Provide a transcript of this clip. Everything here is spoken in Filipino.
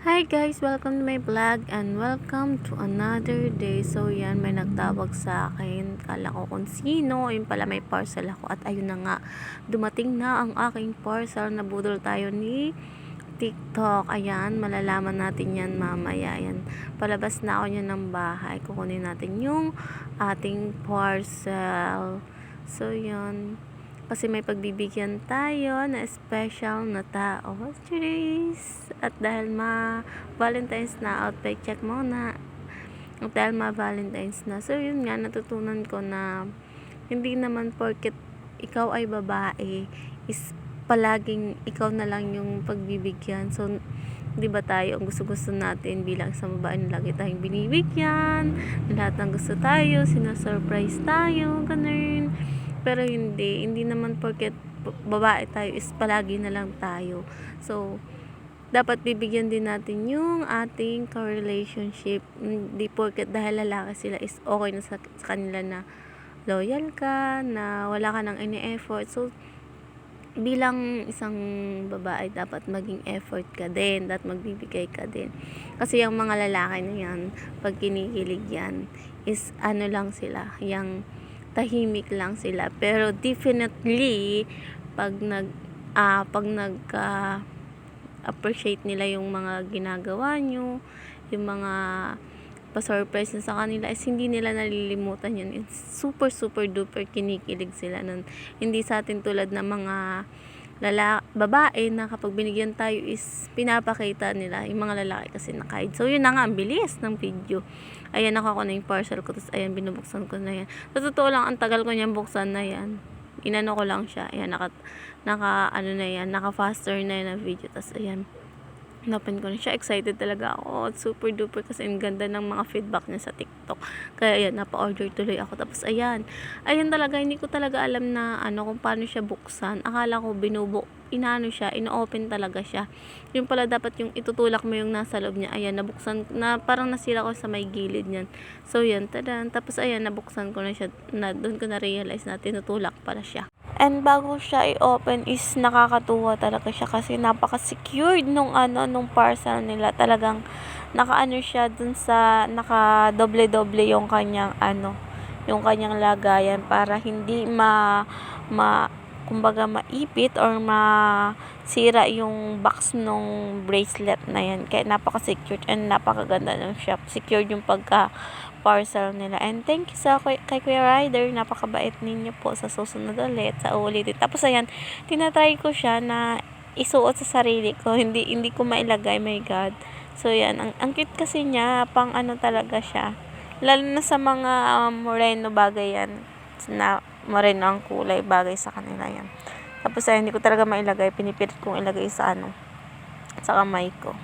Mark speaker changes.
Speaker 1: Hi guys! Welcome to my vlog and welcome to another day. So yan, may nagtawag sa akin. Kala ko kung sino. Ayun pala, may parcel ako. At ayun na nga, dumating na ang aking parcel. Nabudol tayo ni TikTok. Ayan, malalaman natin yan mamaya. Ayan, palabas na ako niya ng bahay. Kukunin natin yung ating parcel. So yan, kasi may pagbibigyan tayo na special na tao. Cheers! At dahil Valentine's na, outfit check muna. At dahil Valentine's na. So yun nga, natutunan ko na hindi naman porket ikaw ay babae is palaging ikaw na lang yung pagbibigyan. So di ba tayo, ang gusto-gusto natin bilang isang babae na lagi tayong binibigyan, lahat ng gusto tayo, sinasurprise tayo, ganun. Pero hindi naman porket babae tayo is palagi na lang tayo. So dapat bibigyan din natin yung ating ka-relationship. Hindi porket dahil lalaki sila is okay na sa kanila na loyal ka, na wala ka ng any effort. So bilang isang babae, dapat maging effort ka din, dapat magbibigay ka din. Kasi yung mga lalaki na yan, pag kinikilig yan, is ano lang sila, yung tahimik lang sila. Pero definitely, pag appreciate nila yung mga ginagawa nyo, yung mga pa-surprise na sa kanila, is hindi nila nalilimutan yun. It's super duper kinikilig sila nun. Hindi sa atin tulad ng mga babae na kapag binigyan tayo is pinapakita nila. Yung mga lalaki kasi naka-hide. So yun na nga, ang bilis ng video. Ayan, nakuha ko na yung parcel ko, tapos ayan, binubuksan ko na yan. Sa totoo lang, ang tagal ko niyang buksan na yan. Inano ko lang siya. Ayan, naka faster na yan ang video. Tapos ayan, open ko na siya. Excited talaga ako. Super duper kasi ang ganda ng mga feedback niya sa TikTok. Kaya ayan, napa-order tuloy ako. Tapos ayan talaga, hindi ko talaga alam na kung paano siya buksan. Akala ko ino-open talaga siya. Yung pala dapat yung itutulak mo yung nasa loob niya. Ayan, nabuksan na, parang nasira ko sa may gilid niyan. So yan, tadan. Tapos ayan, nabuksan ko na siya. Doon ko na realize na tinutulak pala siya. And bago siya i-open is nakakatuwa talaga siya kasi napaka-secured nung parcel nila. Talagang nakaano siya dun sa naka-doble-doble yung kanyang yung kanyang lagayan para hindi kumbaga maipit or masira yung box nung bracelet na yan. Kaya napaka-secured and napakaganda nung siya. Secured yung parcel nila. And thank you kay Kuya Ryder. Napakabait ninyo po. Sa susunod ulit, sa ulitin. Tapos ayan, tinatry ko siya na isuot sa sarili ko. Hindi ko mailagay, my God. So yan, ang cute kasi niya, pang talaga siya. Lalo na sa mga moreno, bagay yan. Na moreno ang kulay, bagay sa kanila yan. Tapos ayan, hindi ko talaga mailagay. Pinipilit kong ilagay sa sa kamay ko.